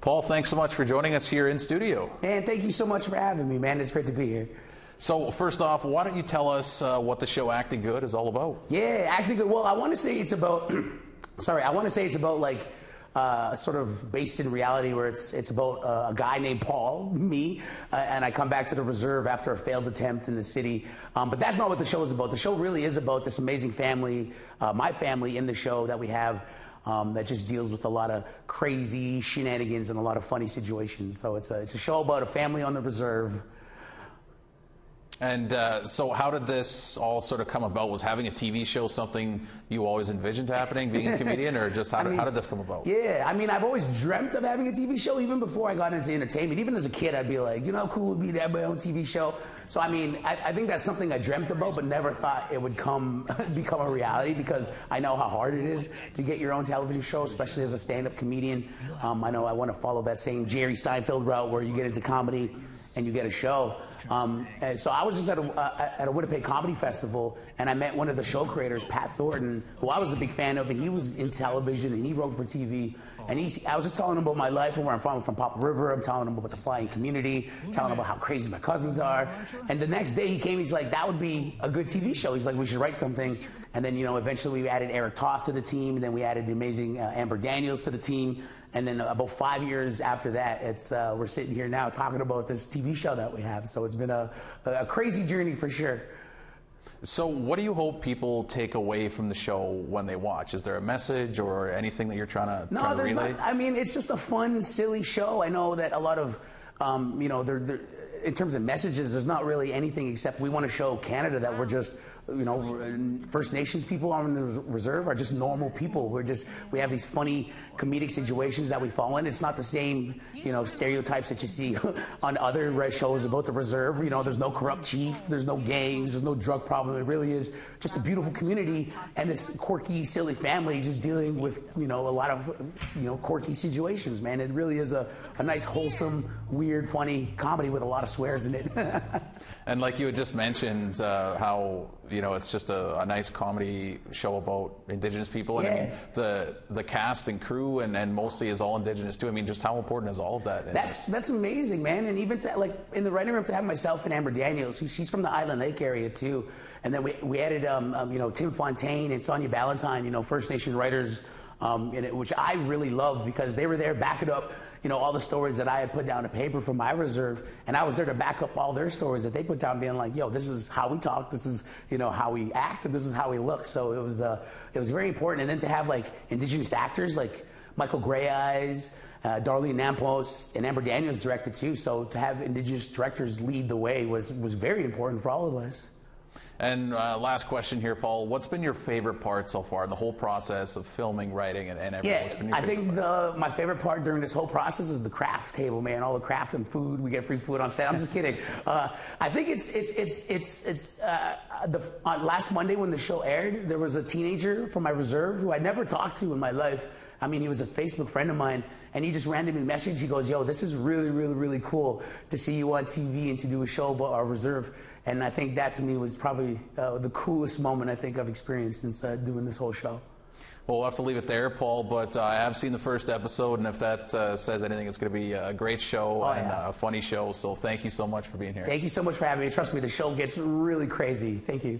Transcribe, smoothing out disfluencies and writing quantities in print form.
Paul, thanks so much for joining us here in studio. Man, thank you so much for having me, man. It's great to be here. So first off, why don't you tell us what the show Acting Good is all about? Yeah, Acting Good. Well, I want to say it's about, I want to say it's about like, sort of based in reality, where it's about a guy named Paul, me, and I come back to the reserve after a failed attempt in the city. But that's not what the show is about. The show really is about this amazing family, my family in the show that we have, that just deals with a lot of crazy shenanigans and a lot of funny situations. So it's a show about a family on the reserve. And so how did this all sort of come about? Was having a TV show something you always envisioned happening, being a comedian, or just how did this come about? Yeah, I mean, I've always dreamt of having a TV show, even before I got into entertainment. Even as a kid, I'd be like, you know how cool it would be to have my own TV show? So, I mean, I think that's something I dreamt about, but never thought it would become a reality, because I know how hard it is to get your own television show, especially as a stand-up comedian. I know I want to follow that same Jerry Seinfeld route where you get into comedy and you get a show. And so I was just at a Winnipeg Comedy Festival, and I met one of the show creators, Pat Thornton, who I was a big fan of, and he was in television, and he wrote for TV. And I was just telling him about my life and where I'm from Poplar River. I'm telling him about the flying community, telling him about how crazy my cousins are. And the next day he came, he's like, that would be a good TV show. He's like, we should write something. And then, you know, eventually we added Eric Toth to the team, and then we added the amazing Amber Daniels to the team. And then about 5 years after that, we're sitting here now talking about this TV show that we have. So it's been a crazy journey for sure. So what do you hope people take away from the show when they watch? Is there a message or anything that you're trying to relay? Not. I mean, it's just a fun, silly show. I know that a lot of, you know, in terms of messages, there's not really anything except we want to show Canada that we're just, you know, First Nations people on the reserve are just normal people. We have these funny comedic situations that we fall in. It's not the same, you know, stereotypes that you see on other shows about the reserve. You know, there's no corrupt chief, there's no gangs, there's no drug problem. It really is just a beautiful community and this quirky, silly family just dealing with, you know, a lot of, you know, quirky situations, man. It really is a nice, wholesome, weird, funny comedy with a lot of swears in it. And like you had just mentioned, how, you know, it's just a nice comedy show about Indigenous people. And yeah. I mean, the cast and crew and mostly is all Indigenous too. I mean, just how important is all of that? That's amazing, man. And even like in the writing room to have myself and Amber Daniels, she's from the Island Lake area too. And then we added, you know, Tim Fontaine and Sonia Ballantyne, you know, First Nation writers, which I really love, because they were there backing up, you know, all the stories that I had put down to paper from my reserve, and I was there to back up all their stories that they put down, being like, yo, this is how we talk, this is, you know, how we act, and this is how we look. So it was very important. And then to have like Indigenous actors like Michael Grey Eyes, Darlene Nampos, and Amber Daniels directed too. So to have Indigenous directors lead the way was very important for all of us. And last question here, Paul. What's been your favorite part so far in the whole process of filming, writing, and everything? Yeah, I think my favorite part during this whole process is the craft table, man. All the craft and food. We get free food on set. I'm just kidding. I think last Monday when the show aired, there was a teenager from my reserve who I'd never talked to in my life. I mean, he was a Facebook friend of mine, and he just randomly messaged. He goes, yo, this is really, really, really cool to see you on TV and to do a show about our reserve. And I think that to me was probably the coolest moment I think I've experienced since doing this whole show. Well, we'll have to leave it there, Paul, but I have seen the first episode, and if that says anything, it's going to be a great show and a funny show. So thank you so much for being here. Thank you so much for having me. Trust me, the show gets really crazy. Thank you.